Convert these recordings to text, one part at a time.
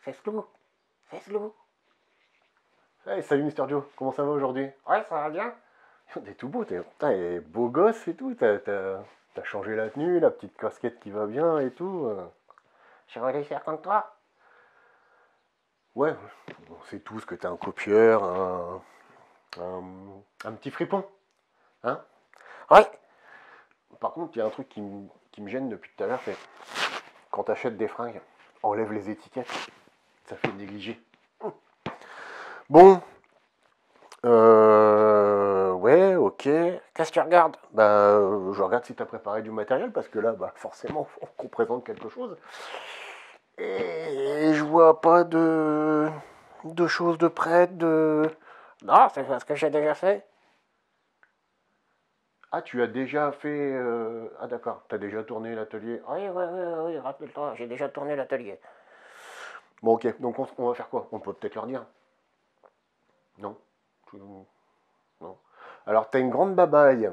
c'est Slou. C'est Slou. Hey, salut Mister Joe, comment ça va aujourd'hui? Ouais, ça va bien? T'es tout beau, t'es beau gosse et tout, t'as changé la tenue, la petite casquette qui va bien et tout. Je voulais faire comme toi. Ouais, on sait tous que t'es un copieur, un, un petit fripon, hein? Ouais. Par contre, il y a un truc qui me gêne depuis tout à l'heure, c'est quand t'achètes des fringues, enlève les étiquettes, ça fait négliger. Bon, ouais, ok. Qu'est-ce que tu regardes? Bah, je regarde si t'as préparé du matériel parce que là, bah, forcément, faut qu'on présente quelque chose. Et je vois pas de choses de prête, de... Non, c'est ce que j'ai déjà fait. Ah, tu as déjà fait... Ah d'accord, t'as déjà tourné l'atelier. Oui, oui, oui, oui, oui, rappelle-toi, j'ai déjà tourné l'atelier. Bon, ok, donc on va faire quoi? On peut peut-être leur dire. Non? Tu- Non. Alors, t'as une grande babaille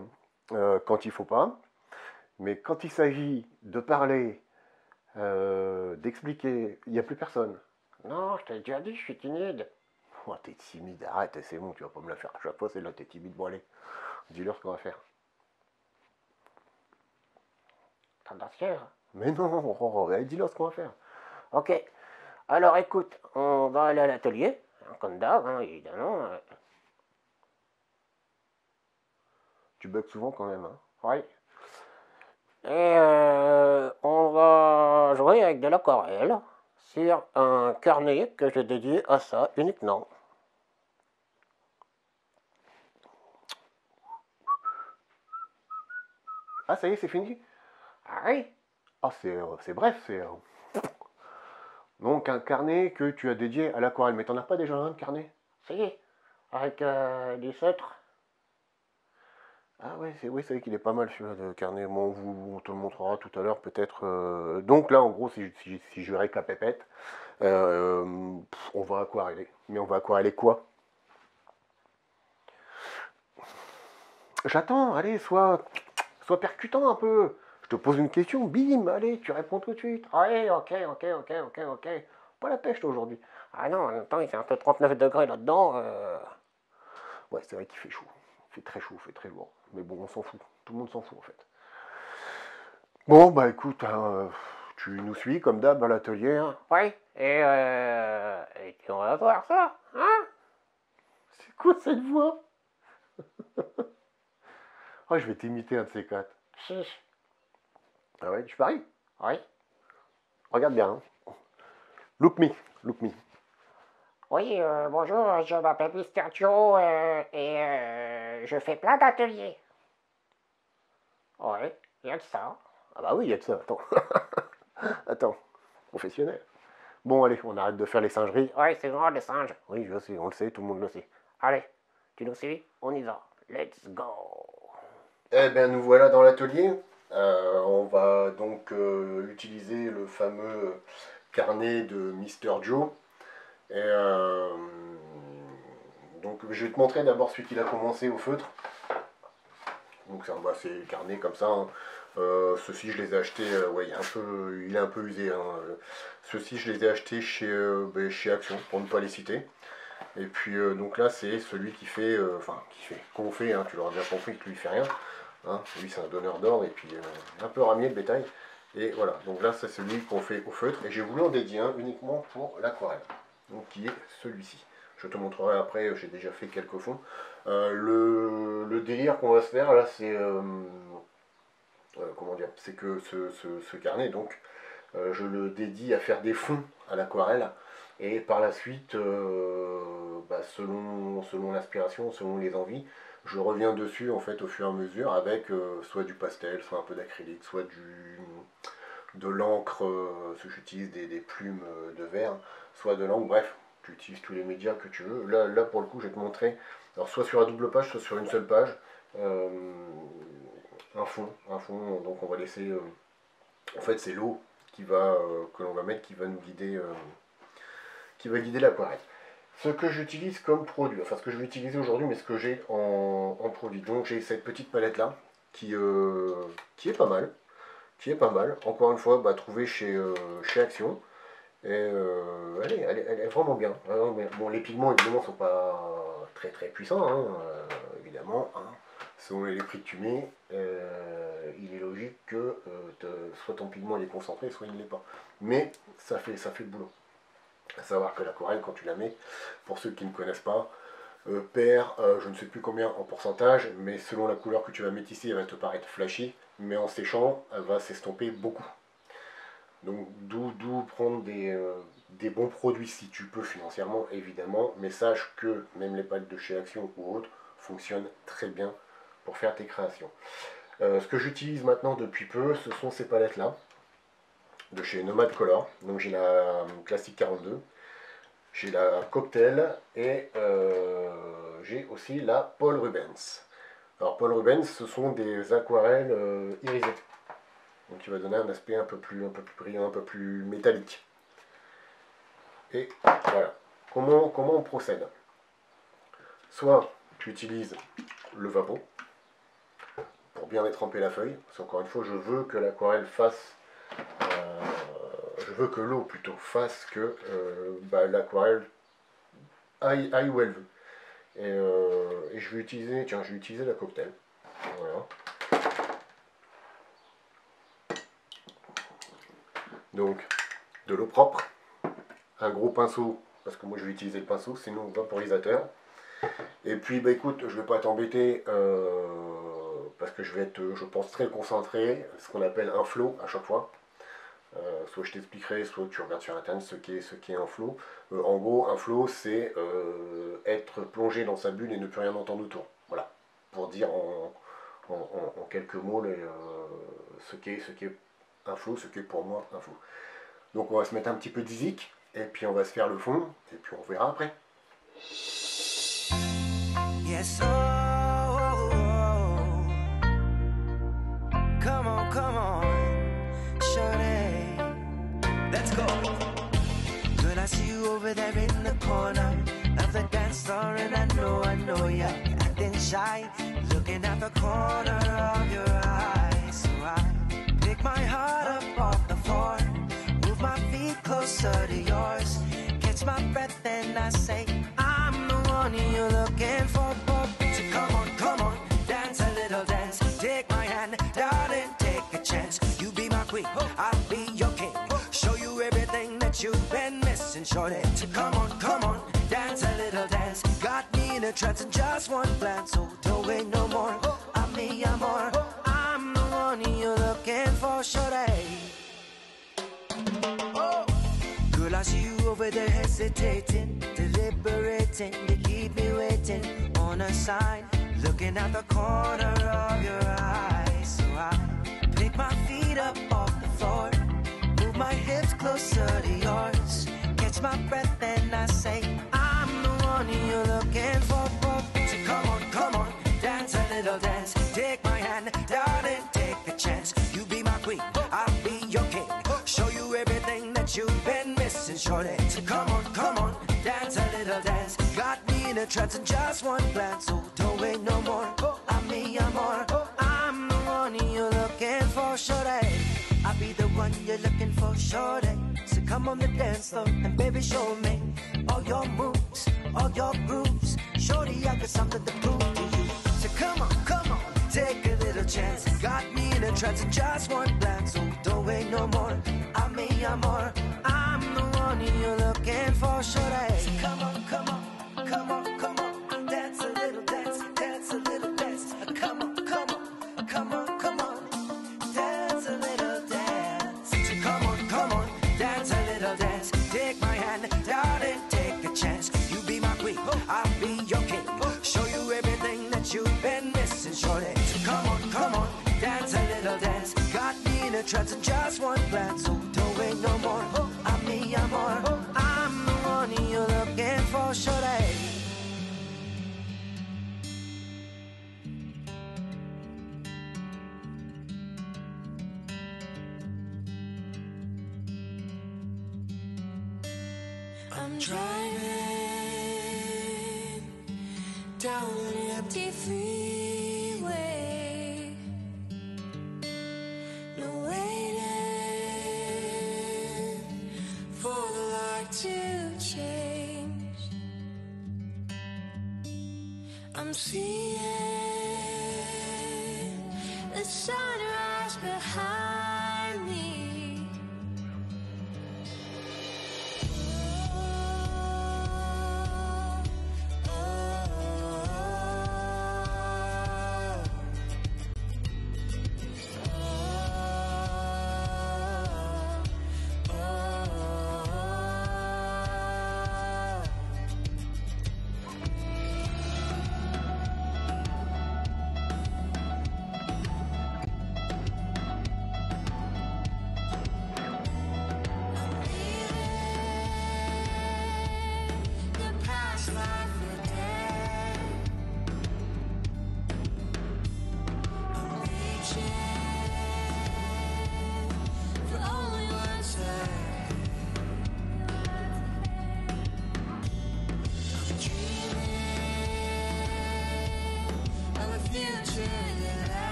quand il faut pas, mais quand il s'agit de parler, d'expliquer, il n'y a plus personne. Non, je t'ai déjà dit, je suis timide. Oh, t'es timide, arrête, c'est bon, tu vas pas me la faire à chaque fois, c'est là, t'es timide. Bon, allez, dis-leur ce qu'on va faire. T'as de la fièvre. Mais non, allez, dis-leur ce qu'on va faire. Ok, alors écoute, on va aller à l'atelier, hein, comme d'hab, hein, évidemment. Tu bugs souvent quand même, hein. Oui. Et on va jouer avec de l'aquarelle sur un carnet que j'ai dédié à ça uniquement. Ah, ça y est, c'est fini. Ah oui. Ah, c'est bref, c'est... Donc, un carnet que tu as dédié à l'aquarelle. Mais t'en as pas déjà un, de carnet? Si, avec des feutres. Ah ouais, c'est vrai qu'il est pas mal celui-là de carnet. Bon, on te le montrera tout à l'heure peut-être. Donc là, en gros, si je récapépète, on va aquareller. Mais on va aquareller quoi? J'attends, allez, sois percutant un peu. Je te pose une question, bim, allez, tu réponds tout de suite. Ah oui, ok, ok, ok, ok, ok. Pas la pêche toi, aujourd'hui. Ah non, en même temps, il fait un peu 39 degrés là-dedans. Ouais, c'est vrai qu'il fait chaud. Il fait très chaud, il fait très lourd. Mais bon, on s'en fout. Tout le monde s'en fout en fait. Bon, bah écoute, hein, tu nous suis comme d'hab à l'atelier, hein. Oui, et puis on va voir ça, hein? C'est quoi cette voix? Ah, je vais t'imiter un de ces quatre. Chiche. Ah ouais, tu paries? Oui. Regarde bien, hein. Look me, look me. Oui, bonjour, je m'appelle Mister Joe et je fais plein d'ateliers. Oui, il y a de ça. Ah bah oui, il y a de ça, attends. Attends, professionnel. Bon, allez, on arrête de faire les singeries. Oui, c'est moi le singe. Oui, je sais, on le sait, tout le monde le sait. Allez, tu nous suis? On y va. Let's go. Eh bien, nous voilà dans l'atelier. On va donc utiliser le fameux carnet de Mister Joe. Et donc, je vais te montrer d'abord celui qu'il a commencé au feutre. Donc, c'est le carnet comme ça, hein. Ceux-ci, je les ai achetés, ouais, il est un peu usé, hein. Ceux-ci, je les ai achetés chez Action, pour ne pas les citer. Et puis, donc là, c'est celui qui fait, qu'on fait, hein, tu l'auras bien compris que lui, il fait rien. Hein. Lui, c'est un donneur d'ordre et puis un peu ramier de bétail. Et voilà, donc là, c'est celui qu'on fait au feutre. Et j'ai voulu en dédier un uniquement pour l'aquarelle, donc qui est celui-ci. Je te montrerai après, j'ai déjà fait quelques fonds. Le délire qu'on va se faire là, c'est comment dire, c'est que ce carnet, donc, je le dédie à faire des fonds à l'aquarelle. Et par la suite, selon l'inspiration, selon les envies, je reviens dessus en fait au fur et à mesure avec soit du pastel, soit un peu d'acrylique, soit de l'encre, parce que j'utilise des plumes de verre, soit de l'encre, bref, tu utilises tous les médias que tu veux. Là pour le coup, je vais te montrer, alors soit sur la double page, soit sur une seule page, euh, un fond, donc on va laisser, en fait c'est l'eau que l'on va mettre qui va nous guider, qui va guider l'aquarelle. Ce que j'utilise comme produit, enfin ce que je vais utiliser aujourd'hui, mais ce que j'ai en produit. Donc j'ai cette petite palette là qui est pas mal, Encore une fois, trouvée chez Action. Et elle est vraiment bien, vraiment bien. Bon, les pigments évidemment sont pas très très puissants, hein, évidemment. Hein. Selon les prix que tu mets, il est logique que soit ton pigment il est concentré, soit il ne l'est pas. Mais ça fait le boulot. À savoir que l'aquarelle, quand tu la mets, pour ceux qui ne connaissent pas, perd, je ne sais plus combien en pourcentage, mais selon la couleur que tu vas mettre ici, elle va te paraître flashy, mais en séchant, elle va s'estomper beaucoup. Donc d'où prendre des bons produits si tu peux financièrement, évidemment, mais sache que même les palettes de chez Action ou autres fonctionnent très bien pour faire tes créations. Ce que j'utilise maintenant depuis peu, ce sont ces palettes-là, de chez Nomad Color. Donc j'ai la classique 42, j'ai la cocktail et j'ai aussi la Paul Rubens. Alors Paul Rubens, ce sont des aquarelles irisées. Donc il va donner un aspect un peu plus brillant, un peu plus métallique. Et voilà. Comment on procède? Soit tu utilises le Vapo pour bien détremper la feuille. Parce qu'encore une fois, je veux que l'aquarelle fasse... je veux que l'eau plutôt fasse que l'aquarelle aille où elle veut. Et je vais utiliser, tiens, je vais utiliser la cocktail. Voilà. Donc, de l'eau propre, un gros pinceau, parce que moi je vais utiliser le pinceau, sinon vaporisateur. Et puis, bah écoute, je vais pas t'embêter, parce que je vais être, je pense, très concentré, ce qu'on appelle un flow à chaque fois. Soit je t'expliquerai, soit tu regardes sur internet ce qu'est un flow. En gros, un flow, c'est être plongé dans sa bulle et ne plus rien entendre autour. Voilà, pour dire en quelques mots ce qu'est un flow, ce qu'est pour moi un flow. Donc on va se mettre un petit peu d'isic, et puis on va se faire le fond, et puis on verra après. Yes, oh, come on, shorty, let's go. Girl, I see you over there in the corner of the dance floor, and I know you're acting shy, looking at the corner of your eyes. So I pick my heart up off the floor, move my feet closer to yours, catch my breath and I say, I'm the one you're looking for. So come on, dance a little dance. Take my hand, darling, take a chance. You be my queen, I'll be your king. Show you everything that you've been missing, shorty. So come on, dance a little dance. Got me in a trance in just one glance. So don't wait no more, I'm me, I'm more. I'm the one you're looking for, shorty. Girl, I see you over there hesitating, deliberating. You keep me waiting on a sign, looking at the corner of your eyes. So I pick my feet up off the floor, move my hips closer to yours, catch my breath and I say, I'm the one you're looking for. So come on, dance a little dance. Take my hand, darling, take a chance. You be my queen, I'll be your king. Show you everything that you've been missing, shorty. So come on, dance a little dance. Got me in a trance in just one glance. So don't wait no more, I'm me, I'm more. I'm the one you're looking for, shorty. I'll be the one you're looking for, shorty. So come on the dance floor and baby show me all your moves, all your grooves. Shorty, I got something to prove to you. So come on, take a little chance. Got me in a trance in just one glance. So don't wait no more, I'm me, I'm more. I'm the one you're looking for, shorty. So come on, dance a little dance, dance a little dance. Come on, dance a little dance. So come on, dance a little dance. Take my hand, darling, take a chance. You be my queen, I'll be your king. Show you everything that you've been missing, shorty. So come on, dance a little dance. Got me in a trance in just one glance. So don't wait no more, I'm me, I'm more. I'm the one you're looking for, shorty. I'm driving down an empty freeway, no waiting for the I'm seeing the sunrise behind me.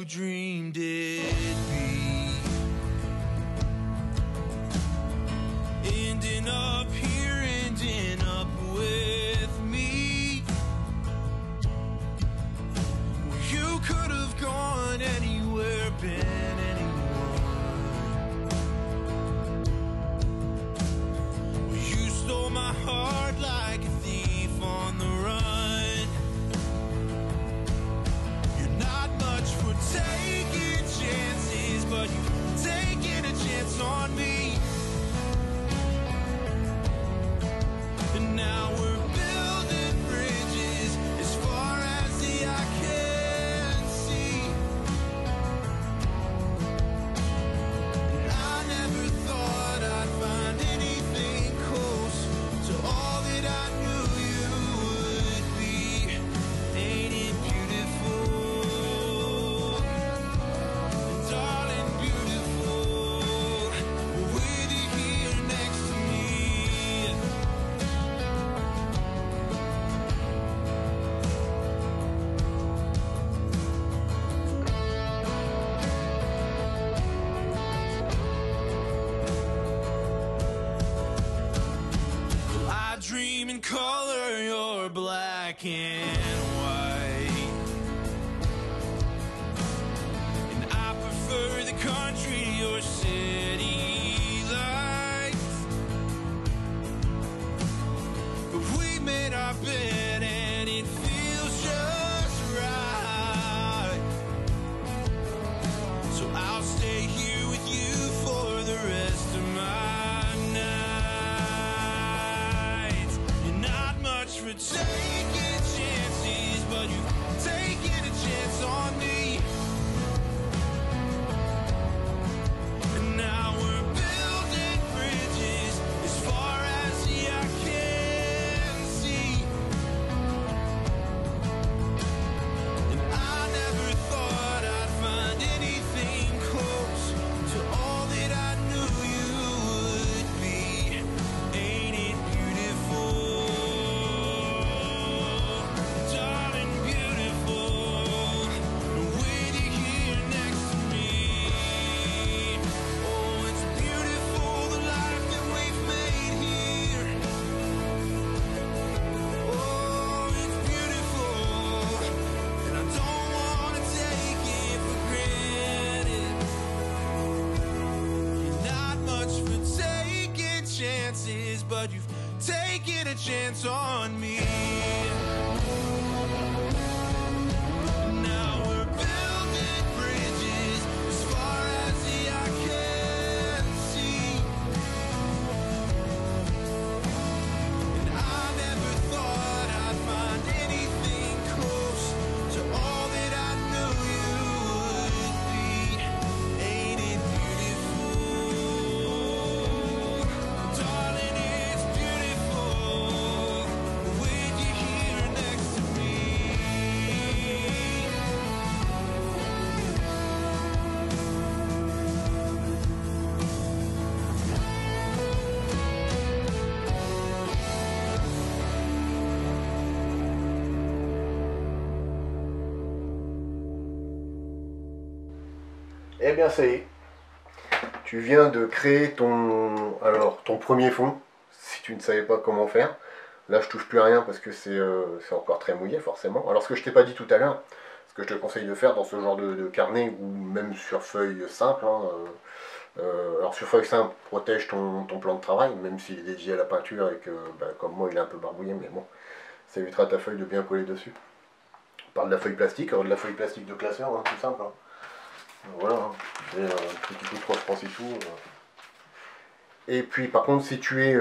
Dreamed it'd be, ending up here, ending up with me. Well, you could have gone anywhere, been anyone. Well, you stole my heart like a thief on the run. For taking chances, but you've taken a chance on me. And now we're building bridges as far as the eye can see. And I never thought I'd find anything close to all that I knew you would be. Ain't it beautiful? Dream in color, you're black and white. And I prefer the country to your city lights. But we made our bed and it feels just right. So I'll stay here with you for the rest of my night. For taking chances. but you've taken a chance on me. Now we're building bridges as far as the eye can see. And I never thought I'd find anything close to all that I knew you would be. Ain't it beautiful? Darling, it's beautiful when you're here next to me. Eh bien ça y est, tu viens de créer ton premier fond, si tu ne savais pas comment faire. Là je touche plus à rien parce que c'est encore très mouillé forcément. Alors ce que je t'ai pas dit tout à l'heure, ce que je te conseille de faire dans ce genre de carnet ou même sur feuille simple, hein, alors sur feuille simple, protège ton plan de travail, même s'il est dédié à la peinture et que comme moi il est un peu barbouillé, mais bon, ça évitera ta feuille de bien coller dessus. On parle de la feuille plastique, alors de la feuille plastique de classeur, hein, tout simple. Hein. Voilà, hein. C'est un truc qui coûte 3 francs et tout. Et puis par contre, si tu es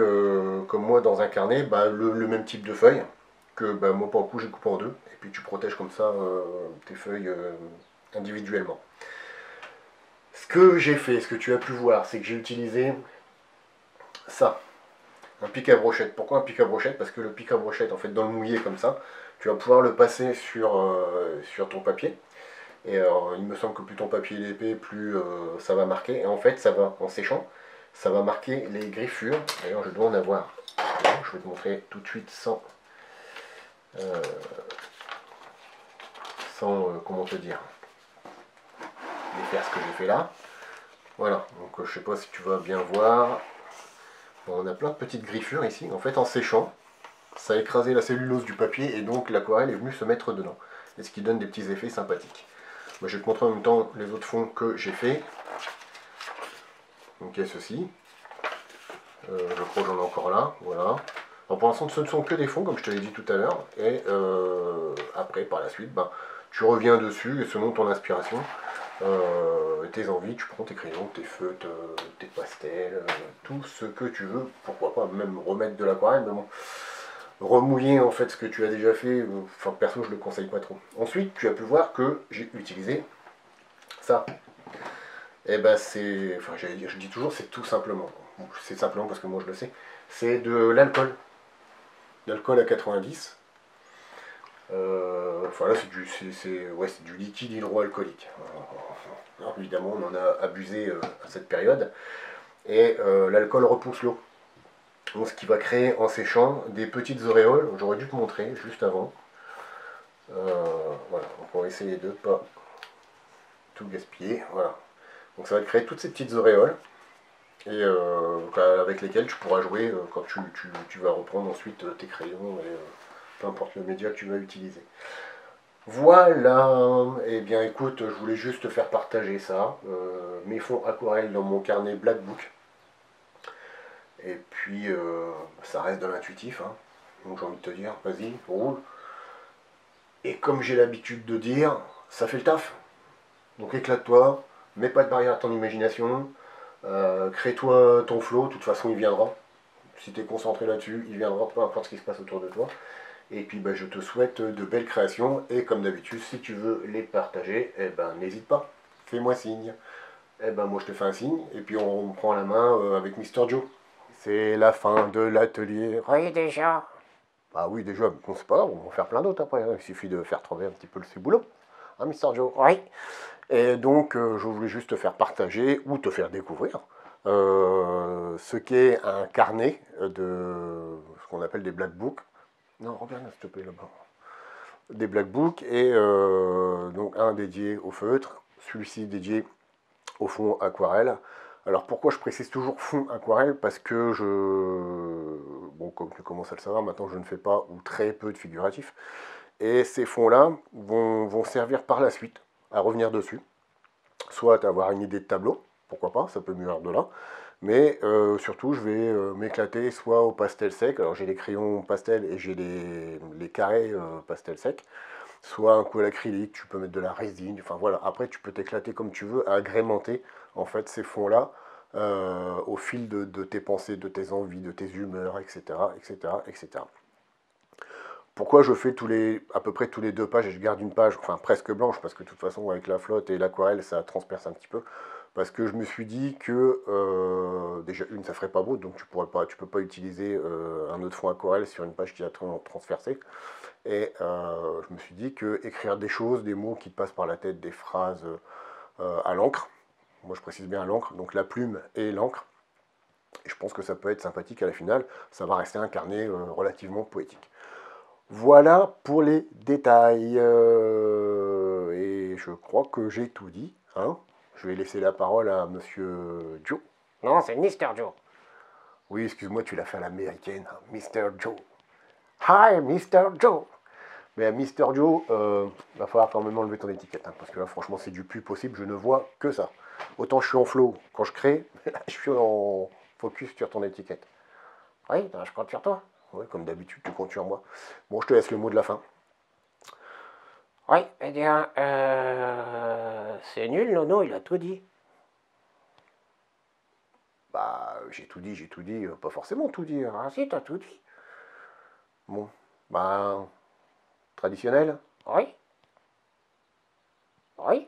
comme moi dans un carnet, le même type de feuille, que moi pour le coup j'ai coupé en deux, et puis tu protèges comme ça tes feuilles individuellement. Ce que j'ai fait, ce que tu as pu voir, c'est que j'ai utilisé ça, un pic à brochette. Pourquoi un pic à brochette? Parce que le pic à brochette, en fait, dans le mouillé comme ça, tu vas pouvoir le passer sur ton papier. Et il me semble que plus ton papier est épais, plus ça va marquer. Et en fait, ça va, en séchant, ça va marquer les griffures. D'ailleurs, je dois en avoir. Je vais te montrer tout de suite sans comment te dire, faire ce que j'ai fait là. Voilà, donc je sais pas si tu vas bien voir. Bon, on a plein de petites griffures ici. En fait, en séchant, ça a écrasé la cellulose du papier et donc l'aquarelle est venue se mettre dedans. Et ce qui donne des petits effets sympathiques. Moi, je vais te montrer en même temps les autres fonds que j'ai fait. Donc il y a ceci. Je crois que j'en ai encore là. Voilà. Alors, pour l'instant, ce ne sont que des fonds, comme je te l'ai dit tout à l'heure. Et après, par la suite, tu reviens dessus et selon ton inspiration, tes envies, tu prends tes crayons, tes feutres, tes pastels, tout ce que tu veux. Pourquoi pas même remettre de l'aquarelle, mais bon. Remouiller en fait ce que tu as déjà fait, enfin perso je le conseille pas trop. Ensuite tu as pu voir que j'ai utilisé ça. Et c'est, enfin je dis toujours c'est tout simplement. C'est simplement parce que moi je le sais. C'est de l'alcool. L'alcool à 90. Enfin là c'est du liquide hydroalcoolique. Alors évidemment on en a abusé à cette période. Et l'alcool repousse l'eau. Donc, ce qui va créer en séchant des petites auréoles. J'aurais dû te montrer juste avant. Voilà, donc on va essayer de ne pas tout gaspiller. Voilà. Donc ça va créer toutes ces petites auréoles et avec lesquelles tu pourras jouer quand tu vas reprendre ensuite tes crayons et peu importe le média que tu vas utiliser. Voilà, et bien écoute, je voulais juste te faire partager ça, mes fonds aquarelles dans mon carnet Black Book. Et puis, ça reste de l'intuitif, hein. Donc j'ai envie de te dire, vas-y, roule. Et comme j'ai l'habitude de dire, ça fait le taf. Donc éclate-toi, mets pas de barrière à ton imagination, crée-toi ton flow, de toute façon il viendra. Si tu es concentré là-dessus, il viendra, peu importe ce qui se passe autour de toi. Et puis je te souhaite de belles créations, et comme d'habitude, si tu veux les partager, n'hésite pas, fais-moi signe. Moi je te fais un signe, et puis on prend la main avec Mister Joe. C'est la fin de l'atelier. Oui, déjà. Bah oui, déjà, bon, c'est pas grave, on va faire plein d'autres après. Hein. Il suffit de faire travailler un petit peu le boulot. Hein, Mister Joe? Oui. Et donc, je voulais juste te faire partager ou te faire découvrir ce qu'est un carnet de ce qu'on appelle des Black Books. Non, regarde s'il te plaît là-bas. Des Black Books et donc un dédié au feutre, celui-ci dédié au fond aquarelle. Alors pourquoi je précise toujours fond aquarelle? Parce que bon, comme tu commences à le savoir, maintenant je ne fais pas ou très peu de figuratifs. Et ces fonds-là vont servir par la suite à revenir dessus. Soit à avoir une idée de tableau, pourquoi pas, ça peut mûrir de là. Mais surtout, je vais m'éclater soit au pastel sec, alors j'ai les crayons pastel et j'ai les carrés pastel sec, soit un coup à l'acrylique, tu peux mettre de la résine, enfin voilà, après tu peux t'éclater comme tu veux, à agrémenter en fait ces fonds-là au fil de tes pensées, de tes envies, de tes humeurs, etc. etc., etc. Pourquoi je fais à peu près tous les 2 pages et je garde une page, enfin presque blanche, parce que de toute façon avec la flotte et l'aquarelle ça transperce un petit peu, parce que je me suis dit que déjà ça ferait pas beau, donc tu peux pas utiliser un autre fond aquarelle sur une page qui a transpercé. Et je me suis dit que écrire des choses, des mots qui te passent par la tête, des phrases à l'encre, moi je précise bien à l'encre, donc la plume et l'encre, et je pense que ça peut être sympathique à la finale, ça va rester un carnet relativement poétique. Voilà pour les détails. Et je crois que j'ai tout dit. Hein. Je vais laisser la parole à Monsieur Joe. Non, c'est Mister Joe. Oui, excuse-moi, tu l'as fait à l'américaine. Hein, Mr. Joe. Hi, Mr. Joe. Mais à Mr. Joe, va falloir quand même enlever ton étiquette. Hein, parce que là, franchement, c'est du plus possible. Je ne vois que ça. Autant je suis en flow quand je crée, mais là, je suis en focus sur ton étiquette. Oui, ben, je compte sur toi. Ouais, comme d'habitude, tu comptes sur moi. Bon, je te laisse le mot de la fin. Oui, eh bien, c'est nul, Nono, il a tout dit. Bah, j'ai tout dit, pas forcément tout dire. Hein. Ah si, t'as tout dit. Bon, bah, traditionnel, Oui. Oui,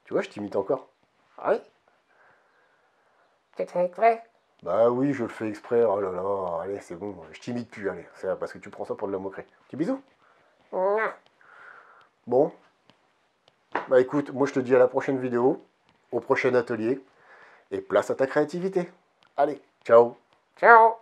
tu vois, je t'imite encore. oui. C'est exprès. Bah oui, je le fais exprès, oh là là, allez, c'est bon, je t'imite plus, allez, c'est parce que tu prends ça pour de la moquerie. Petit bisou. Mouah. Bon, bah écoute, moi je te dis à la prochaine vidéo, au prochain atelier, et place à ta créativité. Allez, ciao. Ciao.